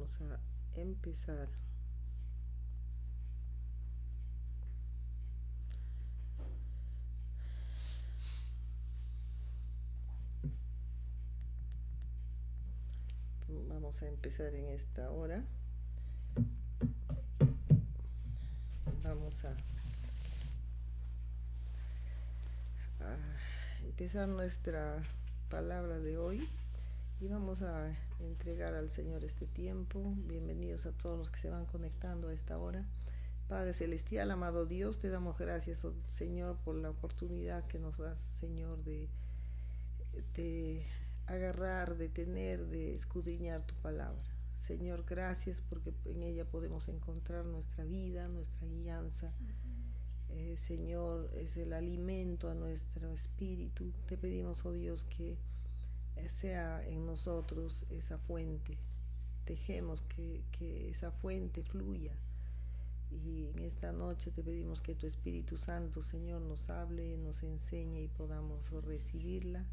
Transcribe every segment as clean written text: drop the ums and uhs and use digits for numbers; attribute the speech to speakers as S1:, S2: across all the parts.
S1: Vamos a empezar. Vamos a empezar en esta hora. Vamos a empezar nuestra palabra de hoy y vamos a entregar al Señor este tiempo. Bienvenidos a todos los que se van conectando a esta hora. Padre Celestial, amado Dios, te damos gracias, oh Señor, por la oportunidad que nos das, Señor, de agarrar, de tener, de escudriñar tu palabra. Señor, gracias porque en ella podemos encontrar nuestra vida, nuestra guianza. Señor, es el alimento a nuestro espíritu. Te pedimos, oh Dios, que sea en nosotros esa fuente. Dejemos que esa fuente fluya. Y en esta noche te pedimos que tu Espíritu Santo, Señor, nos hable, nos enseñe y podamos recibirla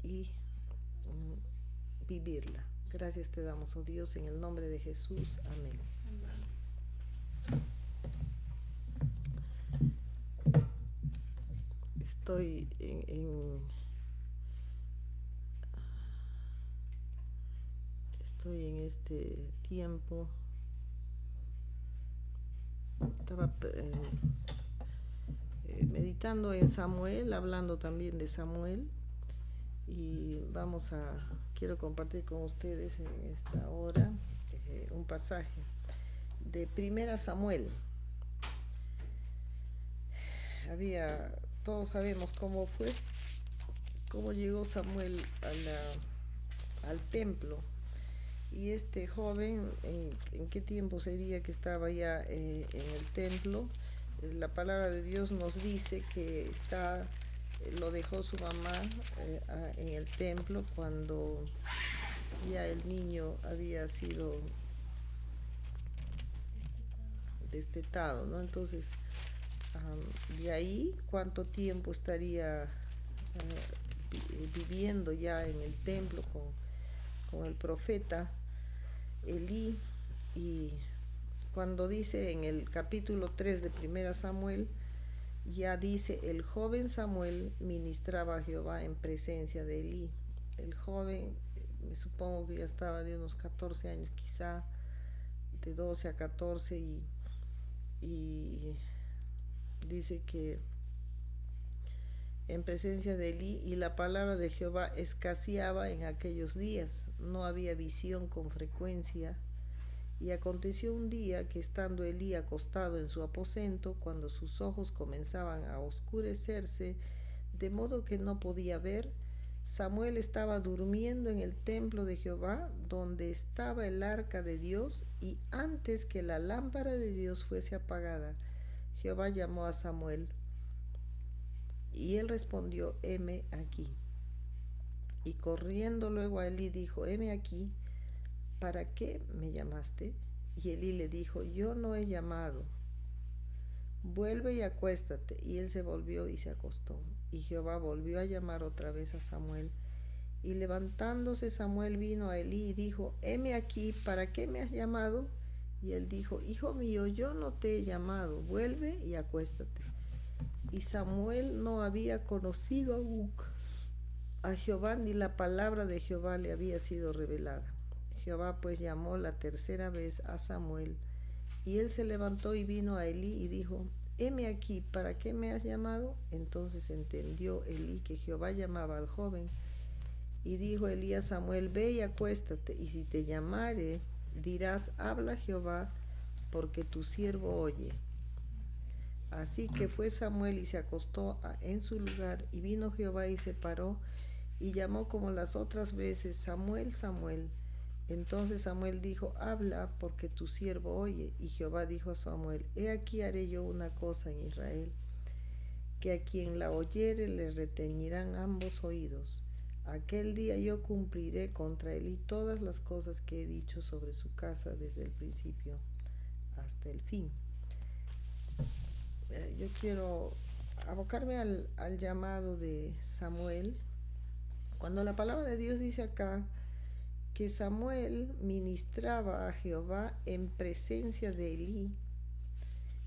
S1: y vivirla. Gracias te damos, oh Dios, en el nombre de Jesús. Amén. Estoy en este tiempo. Estaba meditando en Samuel, hablando también de Samuel, y quiero compartir con ustedes en esta hora un pasaje de 1 Samuel. Todos sabemos cómo llegó Samuel al templo. Y este joven, ¿en qué tiempo sería que estaba ya en el templo? La palabra de Dios nos dice que lo dejó su mamá en el templo cuando ya el niño había sido destetado, ¿no? Entonces, de ahí, ¿cuánto tiempo estaría viviendo ya en el templo con el profeta Elí? Y cuando dice en el capítulo 3 de 1 Samuel, ya dice: el joven Samuel ministraba a Jehová en presencia de Elí. El joven, me supongo que ya estaba de unos 14 años, quizá de 12 a 14, y dice que en presencia de Elí, y la palabra de Jehová escaseaba en aquellos días, no había visión con frecuencia. Y aconteció un día que, estando Elí acostado en su aposento, cuando sus ojos comenzaban a oscurecerse, de modo que no podía ver, Samuel estaba durmiendo en el templo de Jehová, donde estaba el arca de Dios, y antes que la lámpara de Dios fuese apagada, Jehová llamó a Samuel, y él respondió: heme aquí. Y corriendo luego a Elí dijo: heme aquí. ¿Para qué me llamaste? Y Elí le dijo: yo no he llamado, vuelve y acuéstate. Y él se volvió y se acostó. Y Jehová volvió a llamar otra vez a Samuel. Y levantándose Samuel vino a Elí y dijo: heme aquí, ¿para qué me has llamado? Y él dijo: hijo mío, yo no te he llamado, vuelve y acuéstate. Y Samuel no había conocido aún a Jehová, ni la palabra de Jehová le había sido revelada. Jehová pues llamó la tercera vez a Samuel, y él se levantó y vino a Elí y dijo: heme aquí, ¿para qué me has llamado? Entonces entendió Elí que Jehová llamaba al joven, y dijo Elí a Samuel: ve y acuéstate, y si te llamare, dirás: habla Jehová, porque tu siervo oye. Así que fue Samuel y se acostó en su lugar, y vino Jehová y se paró, y llamó como las otras veces: Samuel, Samuel. Entonces Samuel dijo: habla, porque tu siervo oye. Y Jehová dijo a Samuel: he aquí haré yo una cosa en Israel, que a quien la oyere le retañirán ambos oídos. Aquel día yo cumpliré contra Elí todas las cosas que he dicho sobre su casa desde el principio hasta el fin. Yo quiero abocarme al llamado de Samuel. Cuando la palabra de Dios dice acá que Samuel ministraba a Jehová en presencia de Elí,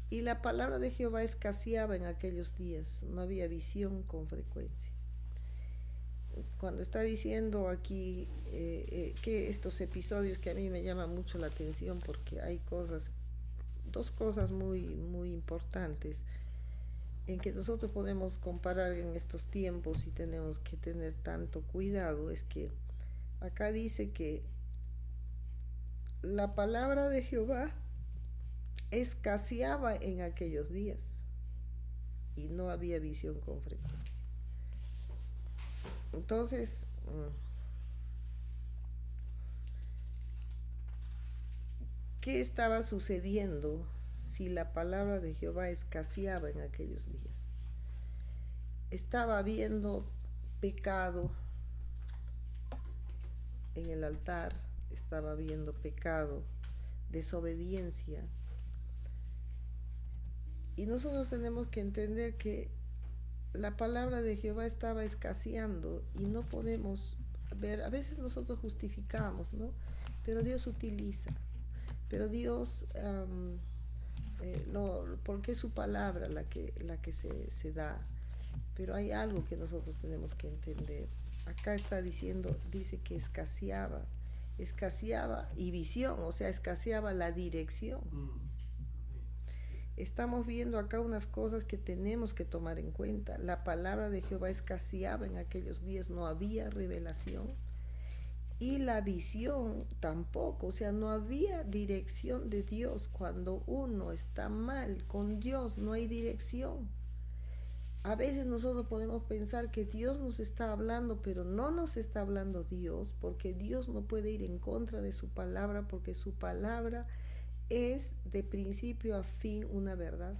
S1: y la palabra de Jehová escaseaba en aquellos días, no había visión con frecuencia. Cuando está diciendo aquí que estos episodios que a mí me llaman mucho la atención, porque hay dos cosas muy importantes en que nosotros podemos comparar en estos tiempos y tenemos que tener tanto cuidado, es que acá dice que la palabra de Jehová escaseaba en aquellos días y no había visión con frecuencia. Entonces, ¿qué estaba sucediendo si la palabra de Jehová escaseaba en aquellos días? Estaba habiendo pecado en el altar, estaba habiendo pecado, desobediencia. Y nosotros tenemos que entender que la palabra de Jehová estaba escaseando y no podemos ver, a veces nosotros justificamos, ¿no? Pero Dios utiliza, pero Dios, porque es su palabra la que se da, pero hay algo que nosotros tenemos que entender. Acá está diciendo, dice que escaseaba y visión, o sea, escaseaba la dirección. Estamos viendo acá unas cosas que tenemos que tomar en cuenta. La palabra de Jehová escaseaba en aquellos días, no había revelación. Y la visión tampoco, o sea, no había dirección de Dios. Cuando uno está mal con Dios, no hay dirección. A veces nosotros podemos pensar que Dios nos está hablando, pero no nos está hablando Dios, porque Dios no puede ir en contra de su palabra, porque su palabra es de principio a fin una verdad.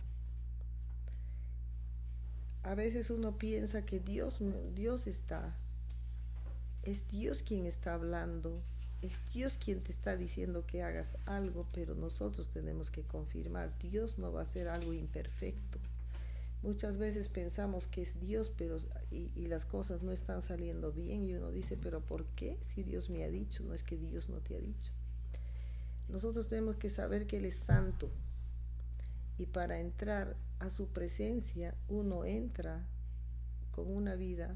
S1: A veces uno piensa que es Dios quien está hablando, es Dios quien te está diciendo que hagas algo, pero nosotros tenemos que confirmar, Dios no va a hacer algo imperfecto. Muchas veces pensamos que es Dios, pero y las cosas no están saliendo bien y uno dice, pero ¿por qué? Si Dios me ha dicho, no es que Dios no te ha dicho. Nosotros tenemos que saber que Él es santo y para entrar a su presencia uno entra con una vida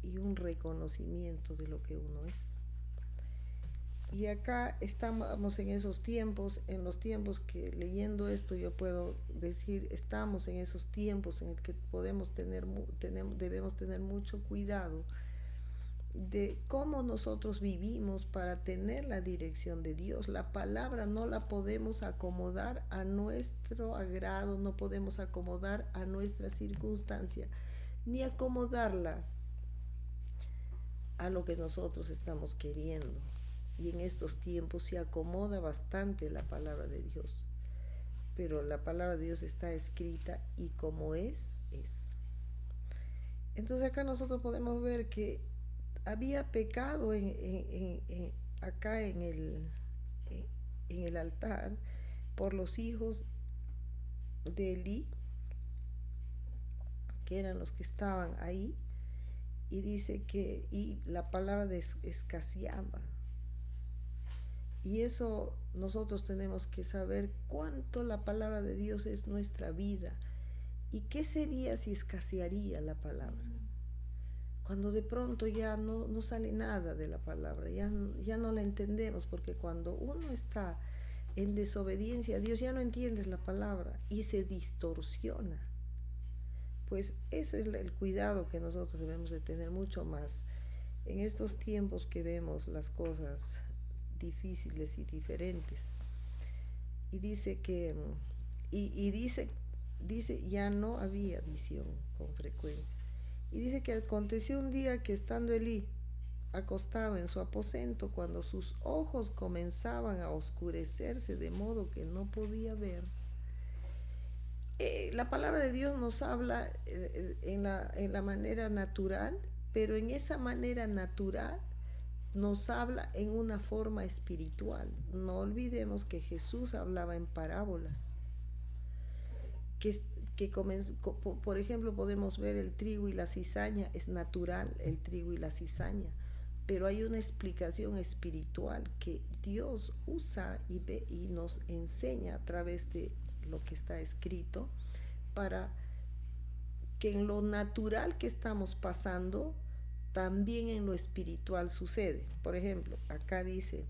S1: y un reconocimiento de lo que uno es. Y acá estamos en esos tiempos, en los tiempos que leyendo esto yo puedo decir, estamos en esos tiempos en el que debemos tener mucho cuidado de cómo nosotros vivimos para tener la dirección de Dios. La palabra no la podemos acomodar a nuestro agrado, no podemos acomodar a nuestra circunstancia, ni acomodarla a lo que nosotros estamos queriendo. Y en estos tiempos se acomoda bastante la palabra de Dios. Pero la palabra de Dios está escrita y como es. Entonces acá nosotros podemos ver que había pecado acá en el altar por los hijos de Elí, que eran los que estaban ahí, y dice que la palabra escaseaba. Y eso nosotros tenemos que saber cuánto la palabra de Dios es nuestra vida. ¿Y qué sería si escasearía la palabra? Cuando de pronto ya no sale nada de la palabra, ya no la entendemos, porque cuando uno está en desobediencia a Dios ya no entiendes la palabra y se distorsiona. Pues ese es el cuidado que nosotros debemos de tener mucho más en estos tiempos que vemos las cosas difíciles y diferentes. Y dice que dice ya no había visión con frecuencia. Y dice que aconteció un día que estando Elí acostado en su aposento, cuando sus ojos comenzaban a oscurecerse de modo que no podía ver. La palabra de Dios nos habla en la manera natural, pero en esa manera natural nos habla en una forma espiritual. No olvidemos que Jesús hablaba en parábolas. Por ejemplo, podemos ver el trigo y la cizaña, es natural el trigo y la cizaña. pero hay una explicación espiritual que Dios usa y nos enseña a través de lo que está escrito para que en lo natural que estamos pasando, también en lo espiritual sucede. Por ejemplo, acá dice,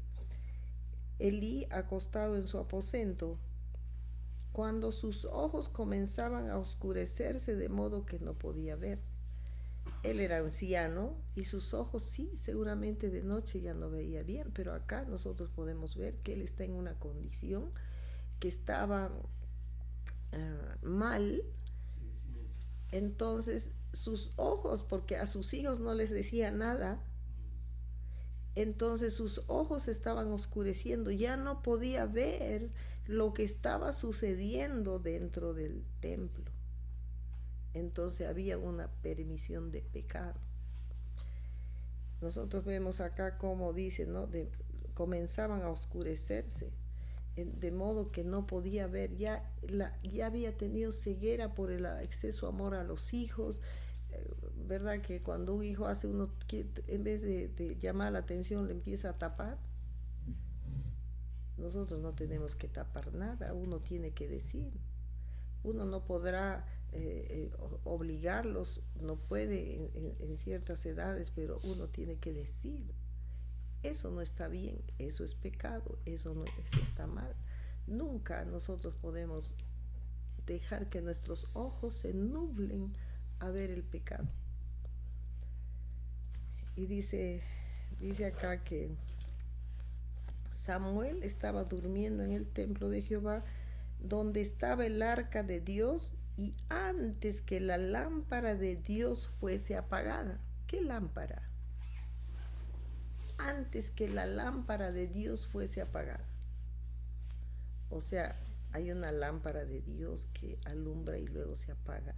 S1: Elí acostado en su aposento, cuando sus ojos comenzaban a oscurecerse de modo que no podía ver. Él era anciano y sus ojos sí, seguramente de noche ya no veía bien, pero acá nosotros podemos ver que él está en una condición que estaba mal. Entonces sus ojos, porque a sus hijos no les decía nada, entonces sus ojos estaban oscureciendo, ya no podía ver lo que estaba sucediendo dentro del templo. Entonces había una permisión de pecado. Nosotros vemos acá como dice, ¿no? Comenzaban a oscurecerse, de modo que no podía ver, ya había tenido ceguera por el exceso amor a los hijos, ¿verdad? Que cuando un hijo hace uno, en vez de llamar la atención, le empieza a tapar. Nosotros no tenemos que tapar nada, uno tiene que decir. Uno no podrá obligarlos, no puede en ciertas edades, pero uno tiene que decir. Eso no está bien, eso es pecado, eso está mal. Nunca nosotros podemos dejar que nuestros ojos se nublen a ver el pecado. Y dice acá que Samuel estaba durmiendo en el templo de Jehová, donde estaba el arca de Dios, y antes que la lámpara de Dios fuese apagada. ¿Qué lámpara? Antes que la lámpara de Dios fuese apagada. O sea, hay una lámpara de Dios que alumbra y luego se apaga.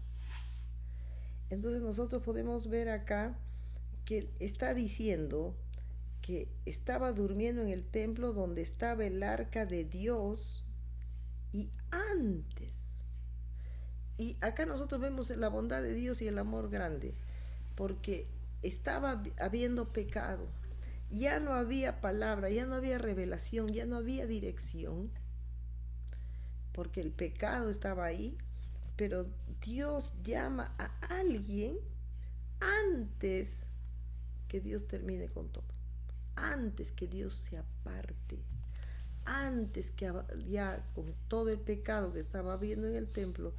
S1: Entonces nosotros podemos ver acá que está diciendo que estaba durmiendo en el templo donde estaba el arca de Dios, y antes. Y acá nosotros vemos la bondad de Dios y el amor grande, porque estaba habiendo pecado, ya no había palabra, ya no había revelación, ya no había dirección, porque el pecado estaba ahí, pero Dios llama a alguien antes que Dios termine con todo, antes que Dios se aparte, antes que ya con todo el pecado que estaba habiendo en el templo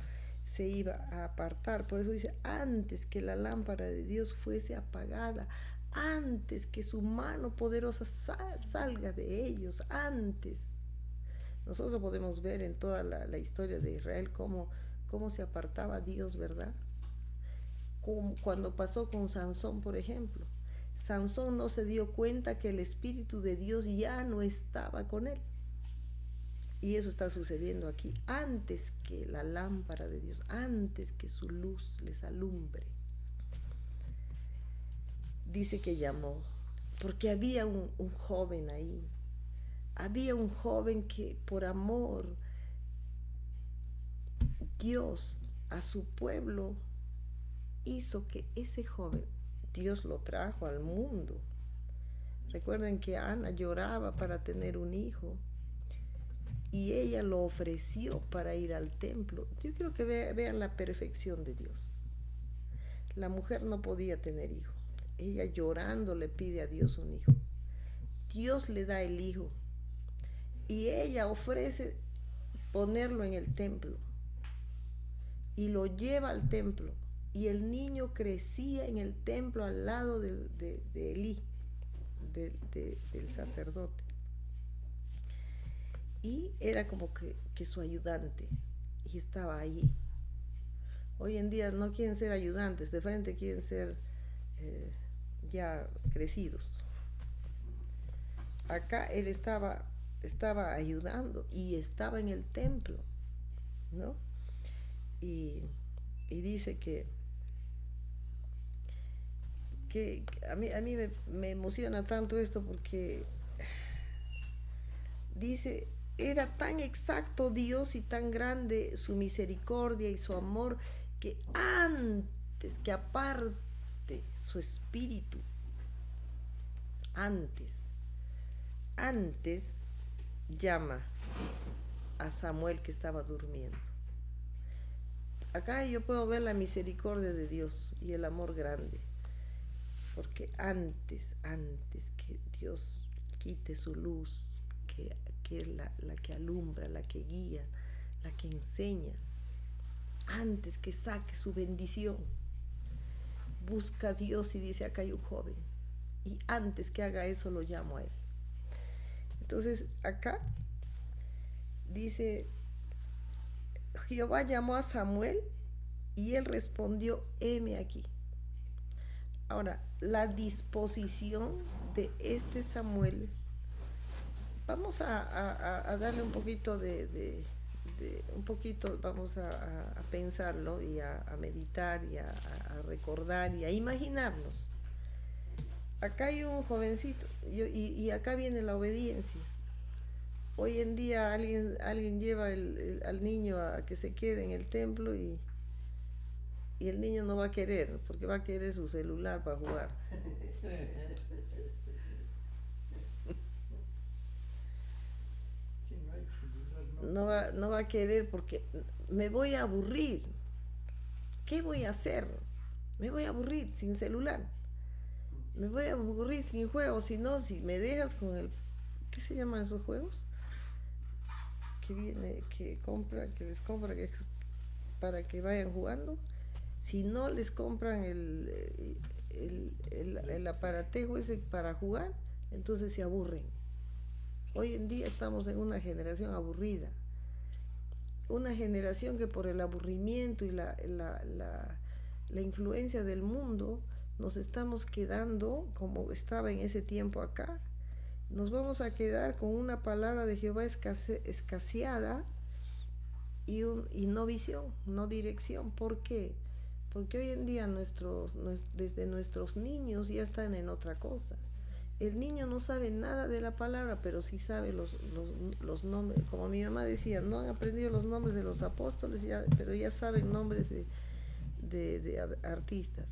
S1: se iba a apartar. Por eso dice, antes que la lámpara de Dios fuese apagada, antes que su mano poderosa salga de ellos, antes. Nosotros podemos ver en toda la historia de Israel cómo se apartaba Dios, ¿verdad? Cuando pasó con Sansón, por ejemplo. Sansón no se dio cuenta que el Espíritu de Dios ya no estaba con él. Y eso está sucediendo aquí, antes que la lámpara de Dios, antes que su luz les alumbre. Dice que llamó, porque había un joven ahí. Había un joven que por amor, Dios a su pueblo hizo que ese joven, Dios lo trajo al mundo. Recuerden que Ana lloraba para tener un hijo y ella lo ofreció para ir al templo. Yo quiero que vean la perfección de Dios. La mujer no podía tener hijo. Ella llorando le pide a Dios un hijo. Dios le da el hijo y ella ofrece ponerlo en el templo y lo lleva al templo, y el niño crecía en el templo al lado de Elí, del sacerdote, y era como que su ayudante, y estaba ahí. Hoy en día no quieren ser ayudantes, de frente quieren ser ya crecidos. Acá él estaba ayudando y estaba en el templo, ¿no? Y dice que a mí me emociona tanto esto, porque dice, era tan exacto Dios y tan grande su misericordia y su amor, que antes que aparte su espíritu, Antes, antes llama a Samuel que estaba durmiendo. Acá yo puedo ver la misericordia de Dios y el amor grande, porque antes que Dios quite su luz, que es la que alumbra, la que guía, la que enseña, antes que saque su bendición, busca a Dios y dice, acá hay un joven, y antes que haga eso lo llamo a él. Entonces acá dice, Jehová llamó a Samuel y él respondió, heme aquí. Ahora, la disposición de este Samuel, vamos a darle un poquito un poquito, vamos a pensarlo y a meditar y a recordar y a imaginarnos. Acá hay un jovencito y acá viene la obediencia. Hoy en día alguien lleva al niño a que se quede en el templo y el niño no va a querer, porque va a querer su celular para jugar. No va a querer porque me voy a aburrir. ¿Qué voy a hacer? Me voy a aburrir sin celular. Me voy a aburrir sin juegos, si no, si me dejas con el... ¿Qué se llaman esos juegos? Que viene, que les compra para que vayan jugando. Si no les compran el aparatejo ese para jugar, entonces se aburren. Hoy en día estamos en una generación aburrida, una generación que por el aburrimiento y la influencia del mundo nos estamos quedando como estaba en ese tiempo acá. Nos vamos a quedar con una palabra de Jehová escaseada y no visión, no dirección. ¿Por qué? Porque hoy en día desde nuestros niños ya están en otra cosa. El niño no sabe nada de la palabra, pero sí sabe los nombres. Como mi mamá decía, no han aprendido los nombres de los apóstoles, pero ya saben nombres de artistas.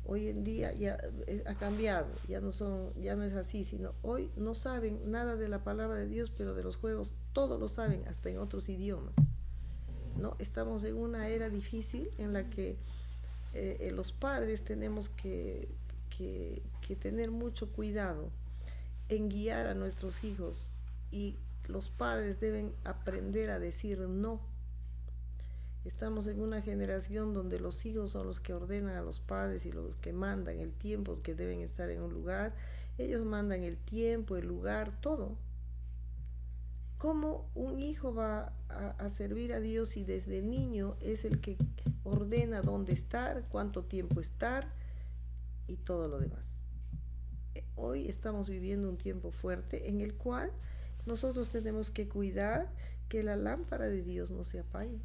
S1: Hoy en día ya ha cambiado, ya no es así, sino hoy no saben nada de la palabra de Dios, pero de los juegos todos lo saben, hasta en otros idiomas. ¿No? Estamos en una era difícil en la que los padres tenemos que tener mucho cuidado en guiar a nuestros hijos, y los padres deben aprender a decir no. Estamos en una generación donde los hijos son los que ordenan a los padres y los que mandan el tiempo que deben estar en un lugar. Ellos mandan el tiempo, el lugar, todo. ¿Cómo un hijo va a servir a Dios si desde niño es el que ordena dónde estar, cuánto tiempo estar y todo lo demás? Hoy estamos viviendo un tiempo fuerte en el cual nosotros tenemos que cuidar que la lámpara de Dios no se apague.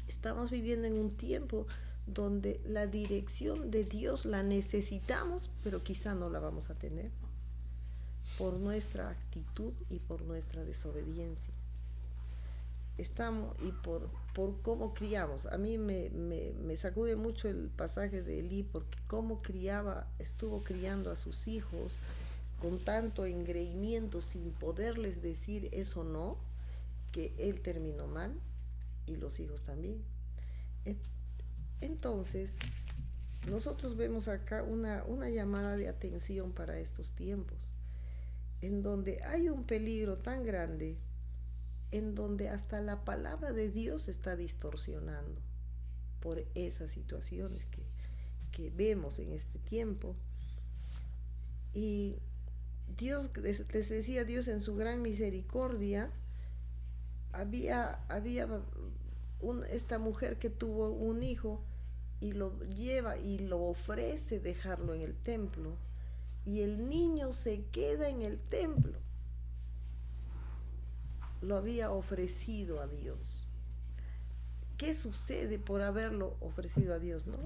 S1: Estamos viviendo en un tiempo donde la dirección de Dios la necesitamos, pero quizá no la vamos a tener por nuestra actitud y por nuestra desobediencia. Estamos y por cómo criamos. A mí me sacude mucho el pasaje de Elí, porque cómo estuvo criando a sus hijos con tanto engreimiento sin poderles decir eso no, que él terminó mal y los hijos también. Entonces, nosotros vemos acá una llamada de atención para estos tiempos, en donde hay un peligro tan grande, en donde hasta la palabra de Dios se está distorsionando por esas situaciones que vemos en este tiempo. Y Dios, les decía, Dios en su gran misericordia, había esta mujer que tuvo un hijo y lo lleva y lo ofrece dejarlo en el templo, y el niño se queda en el templo. Lo había ofrecido a Dios. ¿Qué sucede por haberlo ofrecido a Dios, no?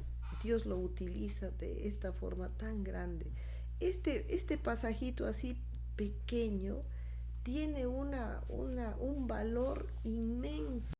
S1: Dios lo utiliza de esta forma tan grande. Este pasajito así pequeño tiene un valor inmenso.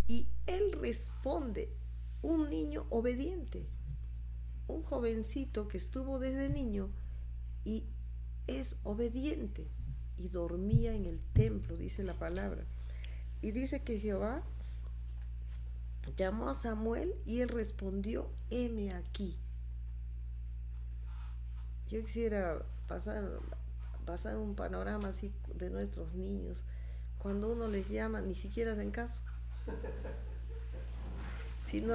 S1: Y él responde, un niño obediente, un jovencito que estuvo desde niño y es obediente y dormía en el templo, dice la palabra. Y dice que Jehová llamó a Samuel y él respondió, heme aquí. Yo quisiera pasar un panorama así de nuestros niños. Cuando uno les llama, ni siquiera hacen caso. Si no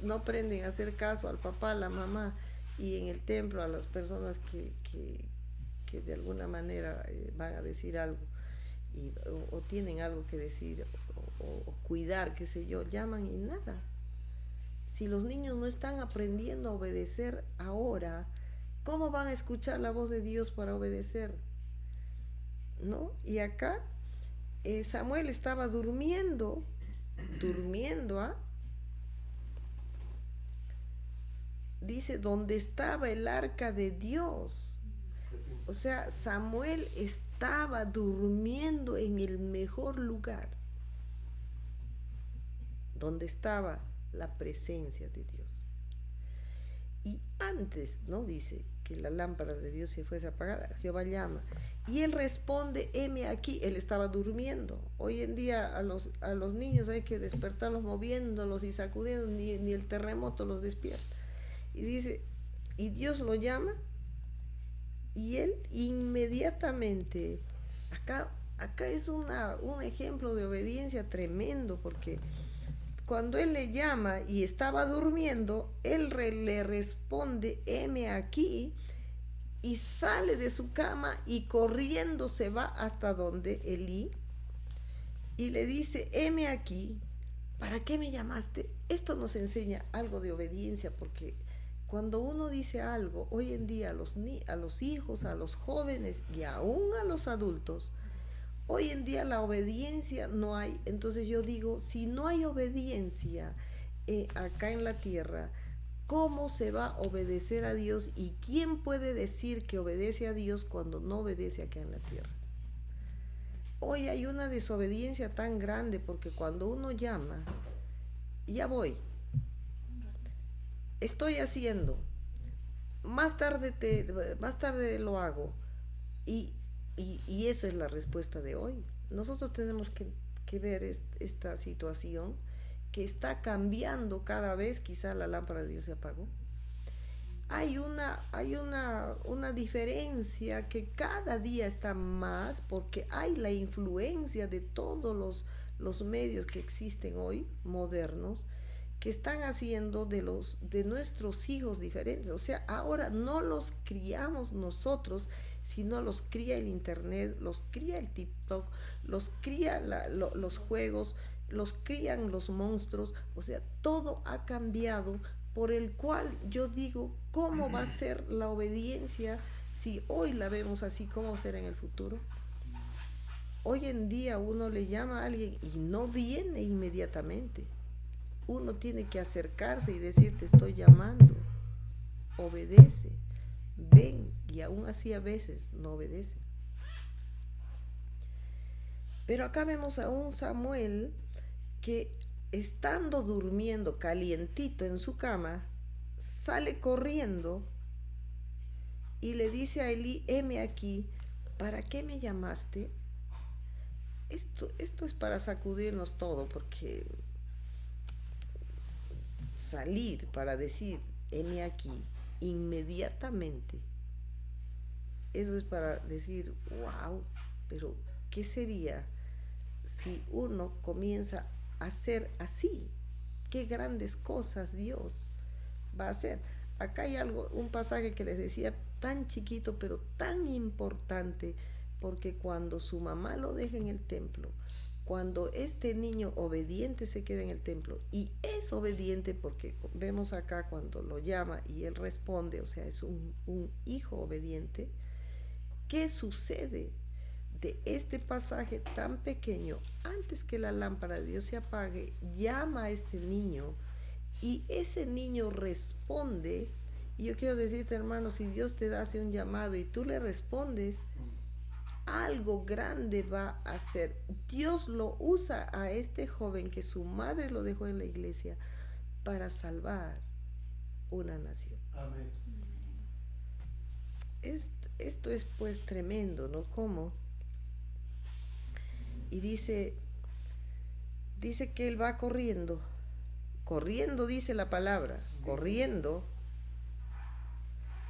S1: no aprenden a hacer caso al papá, a la mamá y en el templo a las personas que de alguna manera van a decir algo o tienen algo que decir o cuidar, qué sé yo, llaman y nada. Si los niños no están aprendiendo a obedecer ahora, ¿cómo van a escuchar la voz de Dios para obedecer? ¿No? Y acá Samuel estaba durmiendo, ¿ah? Dice, donde estaba el arca de Dios. O sea, Samuel estaba durmiendo en el mejor lugar, donde estaba la presencia de Dios. Y antes, ¿no? Dice que la lámpara de Dios se fuese apagada, Jehová llama. Y él responde, heme aquí, él estaba durmiendo. Hoy en día a los niños hay que despertarlos moviéndolos y sacudiendo, ni el terremoto los despierta. Y dice, y Dios lo llama y él inmediatamente, acá es un ejemplo de obediencia tremendo, porque cuando él le llama y estaba durmiendo, él le responde, heme aquí, y sale de su cama y corriendo se va hasta donde Elí y le dice, heme aquí, ¿para qué me llamaste? Esto nos enseña algo de obediencia, porque cuando uno dice algo, hoy en día a los hijos, a los jóvenes y aún a los adultos, hoy en día la obediencia no hay. Entonces yo digo, si no hay obediencia acá en la tierra, ¿cómo se va a obedecer a Dios? ¿Y quién puede decir que obedece a Dios cuando no obedece acá en la tierra? Hoy hay una desobediencia tan grande, porque cuando uno llama, ya voy, estoy haciendo, más tarde lo hago, y esa es la respuesta de hoy. Nosotros tenemos que ver esta situación que está cambiando cada vez. Quizá la lámpara de Dios se apagó. Hay una diferencia que cada día está más, porque hay la influencia de todos los medios que existen hoy, modernos, que están haciendo de nuestros hijos diferentes. O sea, ahora no los criamos nosotros, sino los cría el internet, los cría el TikTok, los cría los juegos, los crían los monstruos. O sea, todo ha cambiado, por el cual yo digo, ¿cómo va a ser la obediencia si hoy la vemos así? ¿Cómo será en el futuro? Hoy en día uno le llama a alguien y no viene inmediatamente. Uno tiene que acercarse y decir, te estoy llamando, obedece, ven, y aún así a veces no obedece. Pero acá vemos a un Samuel que, estando durmiendo calientito en su cama, sale corriendo y le dice a Elí, heme aquí, ¿para qué me llamaste? Esto es para sacudirnos todo, porque salir para decir, heme aquí, inmediatamente, eso es para decir, wow, pero ¿qué sería si uno comienza a hacer así? Qué grandes cosas Dios va a hacer. Acá hay un pasaje que les decía, tan chiquito pero tan importante, porque cuando su mamá lo deja en el templo, cuando este niño obediente se queda en el templo, y es obediente porque vemos acá cuando lo llama y él responde, o sea, es un hijo obediente. ¿Qué sucede? De este pasaje tan pequeño, antes que la lámpara de Dios se apague, llama a este niño y ese niño responde. Y yo quiero decirte, hermano, si Dios te hace un llamado y tú le respondes, algo grande va a hacer. Dios lo usa a este joven que su madre lo dejó en la iglesia para salvar una nación.
S2: Amén.
S1: Esto es pues tremendo, ¿no? ¿Cómo? Y dice que él va corriendo dice la palabra, corriendo.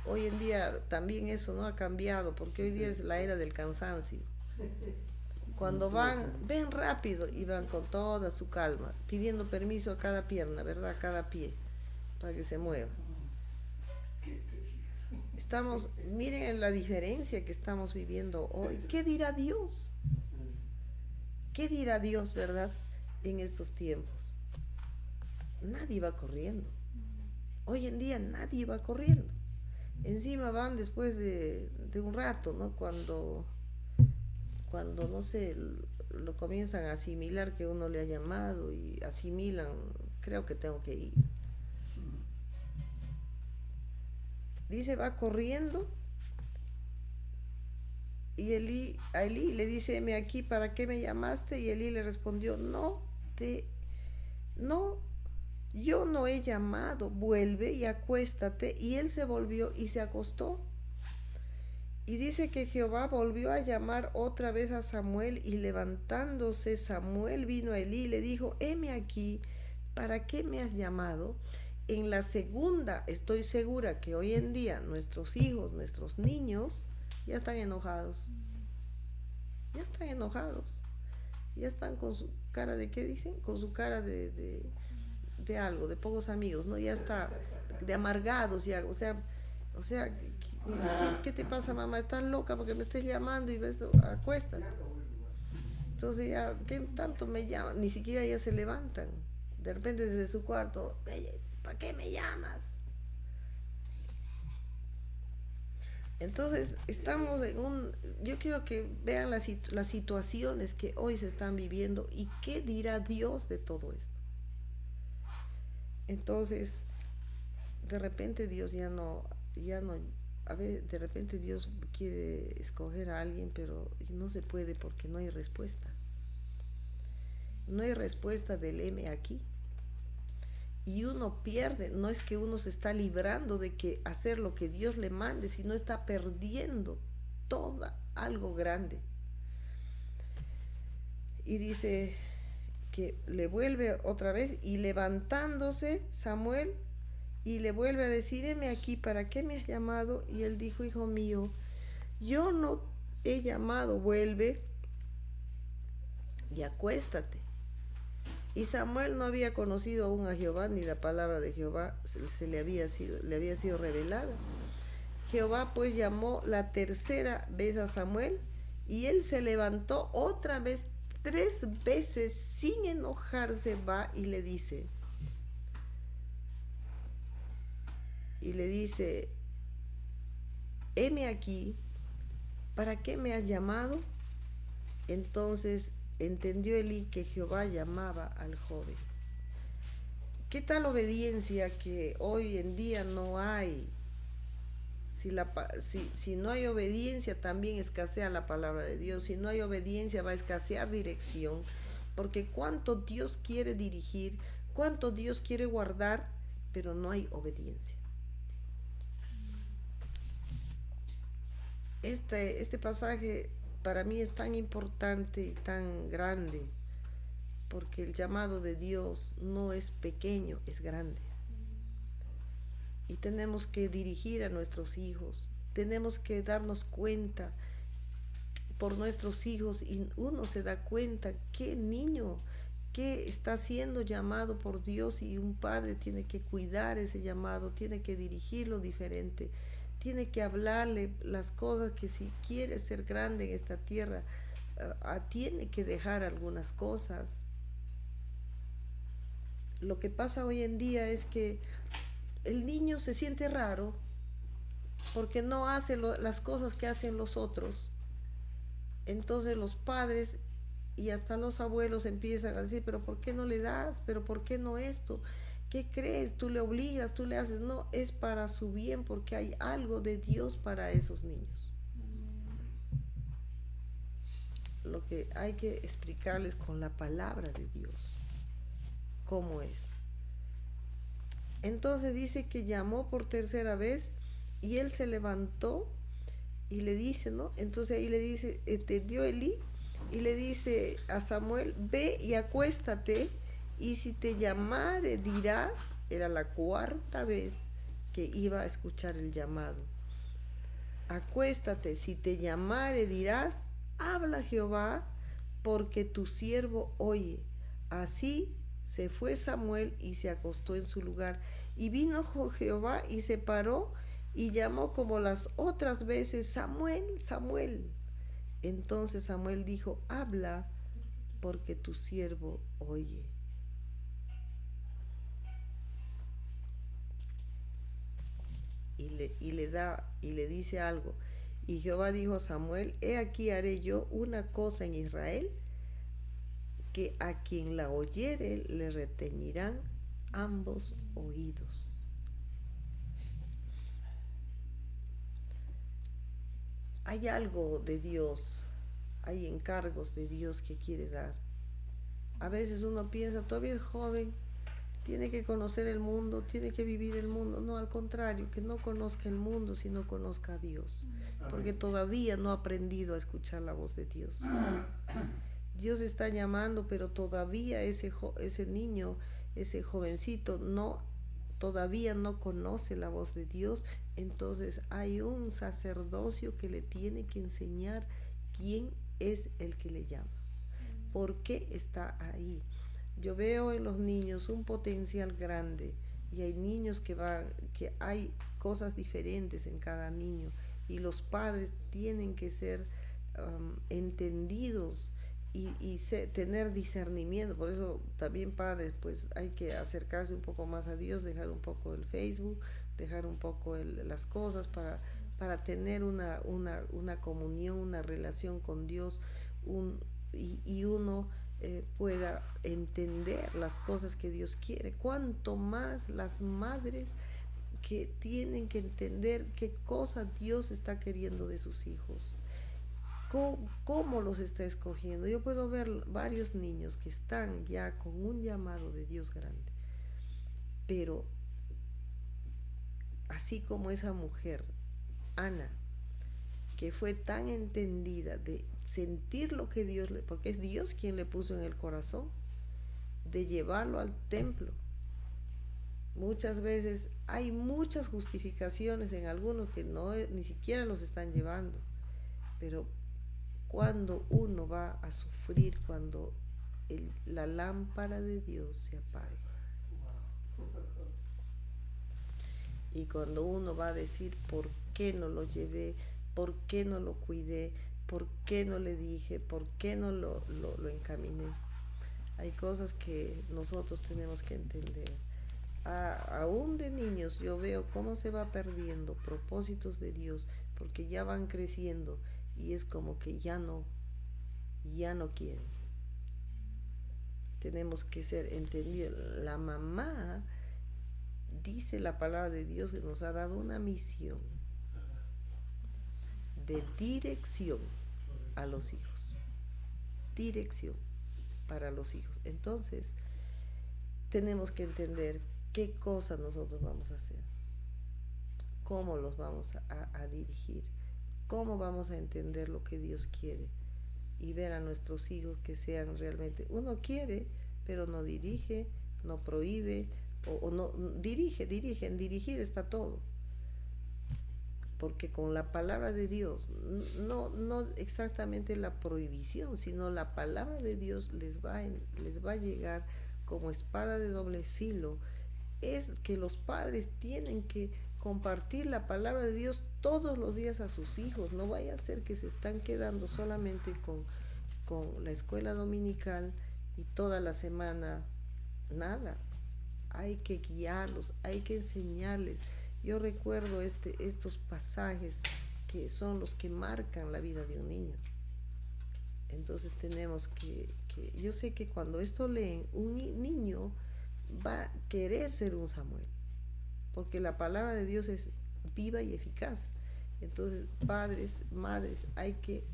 S1: Hoy en día también eso no ha cambiado, porque hoy día es la era del cansancio. Cuando van, ven rápido y van con toda su calma, pidiendo permiso a cada pierna, ¿verdad? A cada pie, para que se mueva. Miren la diferencia que estamos viviendo hoy. ¿Qué dirá Dios? ¿Qué dirá Dios, verdad? En estos tiempos. Nadie va corriendo. Hoy en día nadie va corriendo. Encima van después de un rato, ¿no? Cuando no sé, lo comienzan a asimilar que uno le ha llamado y asimilan, creo que tengo que ir. Dice, va corriendo y a Elí le dice, heme aquí, ¿para qué me llamaste? Y Elí le respondió, yo no he llamado, vuelve y acuéstate. Y él se volvió y se acostó. Y dice que Jehová volvió a llamar otra vez a Samuel, y levantándose Samuel vino a Elí y le dijo, heme aquí, ¿para qué me has llamado? En la segunda, estoy segura que hoy en día nuestros hijos, nuestros niños, ya están enojados. Ya están enojados. Ya están con su cara de, ¿qué dicen? Con su cara de algo, de pocos amigos, ¿no? Ya está de amargados, ya, o sea, ¿qué te pasa, mamá? ¿Estás loca porque me estés llamando? Y ves, acuéstate. Entonces ya, ¿qué tanto me llaman? Ni siquiera ya se levantan. De repente desde su cuarto, ¿para qué me llamas? Entonces estamos yo quiero que vean las situaciones que hoy se están viviendo y qué dirá Dios de todo esto. Entonces, de repente Dios ya no, a ver, de repente Dios quiere escoger a alguien, pero no se puede porque no hay respuesta. No hay respuesta del M aquí. Y uno pierde, no es que uno se está librando de que hacer lo que Dios le mande, sino está perdiendo todo algo grande. Y dice que le vuelve otra vez, y levantándose Samuel y le vuelve a decir, heme aquí, ¿para qué me has llamado? Y él dijo, hijo mío, yo no he llamado, vuelve y acuéstate. Y Samuel no había conocido aún a Jehová, ni la palabra de Jehová le había sido revelada. Jehová pues llamó la tercera vez a Samuel, y él se levantó otra vez 3 veces sin enojarse, va y le dice, heme aquí, ¿para qué me has llamado? Entonces entendió Elí que Jehová llamaba al joven. ¿Qué tal obediencia que hoy en día no hay? Si no hay obediencia, también escasea la palabra de Dios. Si no hay obediencia, va a escasear dirección. Porque cuánto Dios quiere dirigir, cuánto Dios quiere guardar, pero no hay obediencia. Este pasaje para mí es tan importante y tan grande, porque el llamado de Dios no es pequeño, es grande. Y tenemos que dirigir a nuestros hijos, tenemos que darnos cuenta por nuestros hijos, y uno se da cuenta qué niño que está siendo llamado por Dios, y un padre tiene que cuidar ese llamado, tiene que dirigirlo diferente, tiene que hablarle las cosas que si quiere ser grande en esta tierra, tiene que dejar algunas cosas. Lo que pasa hoy en día es que el niño se siente raro porque no hace las cosas que hacen los otros. Entonces los padres y hasta los abuelos empiezan a decir, pero ¿por qué no le das? ¿Pero por qué no esto? ¿Qué crees? Tú le obligas, tú le haces. No, es para su bien, porque hay algo de Dios para esos niños. lo que hay que explicarles con la palabra de Dios, cómo es. Entonces dice que llamó por tercera vez y él se levantó y le dice, ¿no? Entonces ahí le dice, entendió Elí y le dice a Samuel, ve y acuéstate y si te llamare dirás, era la cuarta vez que iba a escuchar el llamado. Acuéstate, si te llamare dirás, habla Jehová, porque tu siervo oye. Así se fue Samuel y se acostó en su lugar. Y vino Jehová y se paró y llamó como las otras veces, Samuel, Samuel. Entonces Samuel dijo, habla, porque tu siervo oye. Y le dice algo. Y Jehová dijo a Samuel, he aquí haré yo una cosa en Israel, que a quien la oyere le reteñirán ambos oídos. Hay algo de Dios, hay encargos de Dios que quiere dar. A veces uno piensa, todavía es joven, tiene que conocer el mundo, tiene que vivir el mundo. No, al contrario, que no conozca el mundo, sino conozca a Dios. Porque todavía no ha aprendido a escuchar la voz de Dios. Dios está llamando, pero todavía ese niño, ese jovencito, todavía no conoce la voz de Dios. Entonces hay un sacerdocio que le tiene que enseñar quién es el que le llama. ¿Por qué está ahí? Yo veo en los niños un potencial grande y hay niños que hay cosas diferentes en cada niño y los padres tienen que ser entendidos y tener discernimiento. Por eso también padres, pues hay que acercarse un poco más a Dios, dejar un poco el Facebook, dejar un poco las cosas para tener una comunión, una relación con Dios, y uno pueda entender las cosas que Dios quiere. Cuanto más las madres que tienen que entender qué cosa Dios está queriendo de sus hijos, cómo los está escogiendo. Yo puedo ver varios niños que están ya con un llamado de Dios grande, pero así como esa mujer, Ana, que fue tan entendida de sentir lo que Dios porque es Dios quien le puso en el corazón, de llevarlo al templo. Muchas veces hay muchas justificaciones en algunos que ni siquiera los están llevando, pero cuando uno va a sufrir, cuando la lámpara de Dios se apaga, y cuando uno va a decir, ¿por qué no lo llevé? ¿Por qué no lo cuidé? ¿Por qué no le dije? ¿Por qué no lo encaminé? Hay cosas que nosotros tenemos que entender. Aún de niños yo veo cómo se va perdiendo propósitos de Dios, porque ya van creciendo y es como que ya no quieren. Tenemos que ser entendidos. La mamá, dice la palabra de Dios, que nos ha dado una misión de dirección a los hijos. Dirección para los hijos. Entonces, tenemos que entender qué cosas nosotros vamos a hacer, cómo los vamos a dirigir, cómo vamos a entender lo que Dios quiere y ver a nuestros hijos que sean realmente, uno quiere, pero no dirige, no prohíbe, o no en dirigir está todo. Porque con la palabra de Dios, no exactamente la prohibición, sino la palabra de Dios les va a llegar como espada de doble filo. Es que los padres tienen que compartir la palabra de Dios todos los días a sus hijos. No vaya a ser que se están quedando solamente con la escuela dominical y toda la semana nada. Hay que guiarlos, hay que enseñarles. Yo recuerdo estos pasajes que son los que marcan la vida de un niño. Entonces tenemos yo sé que cuando esto leen, un niño va a querer ser un Samuel, porque la palabra de Dios es viva y eficaz. Entonces, padres, madres, hay que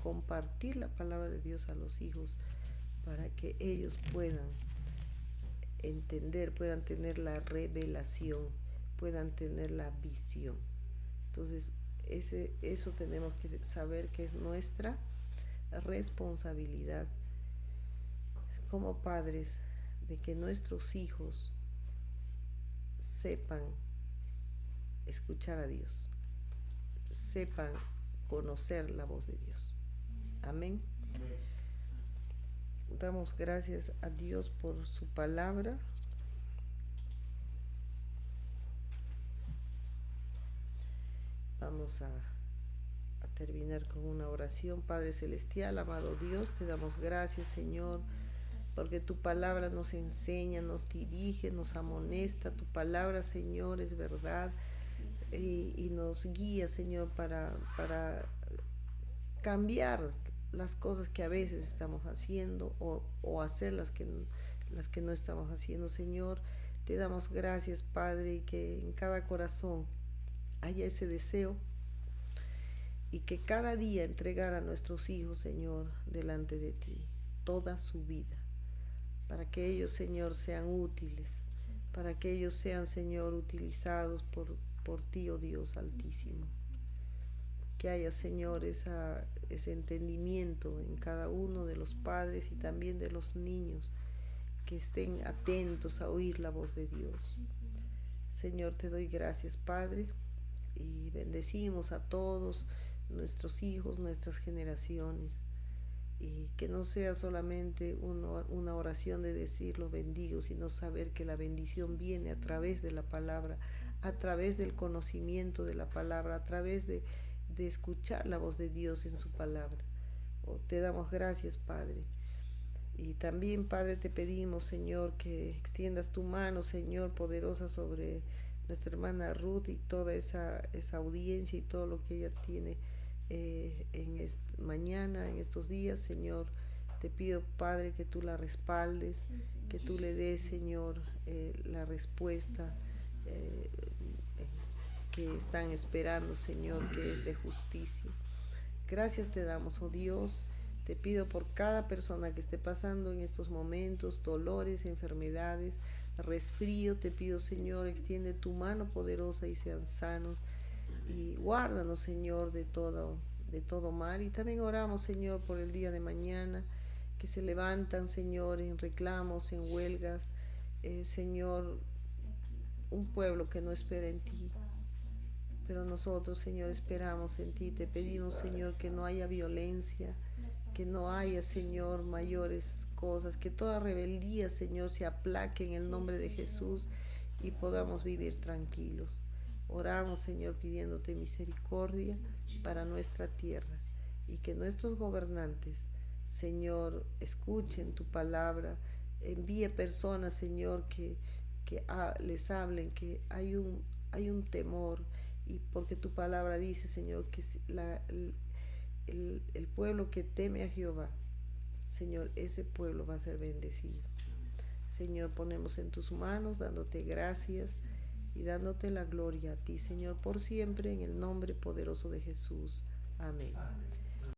S1: compartir la palabra de Dios a los hijos para que ellos puedan entender, puedan tener la revelación, puedan tener la visión. Entonces, eso tenemos que saber que es nuestra responsabilidad como padres, de que nuestros hijos sepan escuchar a Dios, sepan conocer la voz de Dios. Amén. Damos gracias a Dios por su palabra. Vamos a terminar con una oración. Padre Celestial, amado Dios, te damos gracias, Señor, porque tu palabra nos enseña, nos dirige, nos amonesta. Tu palabra, Señor, es verdad y nos guía, Señor, para cambiar las cosas que a veces estamos haciendo o hacer las que no estamos haciendo, Señor. Te damos gracias, Padre, y que en cada corazón haya ese deseo y que cada día entregar a nuestros hijos, Señor, delante de ti, toda su vida, para que ellos, Señor, sean útiles, para que ellos sean, Señor, utilizados por ti, oh Dios Altísimo. Que haya, Señor, ese entendimiento en cada uno de los padres y también de los niños, que estén atentos a oír la voz de Dios. Señor, te doy gracias, Padre, y bendecimos a todos nuestros hijos, nuestras generaciones, y que no sea solamente una oración de decir lo bendigo, sino saber que la bendición viene a través de la palabra, a través del conocimiento de la palabra, a través de escuchar la voz de Dios en su palabra. Te damos gracias, Padre. Y también, Padre, te pedimos, Señor, que extiendas tu mano, Señor, poderosa sobre nuestra hermana Ruth y toda esa audiencia y todo lo que ella tiene mañana, en estos días, Señor. Te pido, Padre, que tú la respaldes, que tú le des, Señor, la respuesta que están esperando, Señor, que es de justicia. Gracias te damos, oh Dios. Te pido por cada persona que esté pasando en estos momentos, dolores, enfermedades, resfrío. Te pido, Señor, extiende tu mano poderosa y sean sanos. Y guárdanos, Señor, de todo mal. Y también oramos, Señor, por el día de mañana, que se levantan, Señor, en reclamos, en huelgas. Señor, un pueblo que no espera en ti. Pero nosotros, Señor, esperamos en ti. Te pedimos, Señor, que no haya violencia, que no haya, Señor, mayores cosas, que toda rebeldía, Señor, se aplaque en el nombre de Jesús y podamos vivir tranquilos. Oramos, Señor, pidiéndote misericordia para nuestra tierra y que nuestros gobernantes, Señor, escuchen tu palabra. Envíe personas, Señor, que les hablen, que hay un temor. Y porque tu palabra dice, Señor, que el pueblo que teme a Jehová, Señor, ese pueblo va a ser bendecido. Señor, ponemos en tus manos, dándote gracias y dándote la gloria a ti, Señor, por siempre, en el nombre poderoso de Jesús. Amén.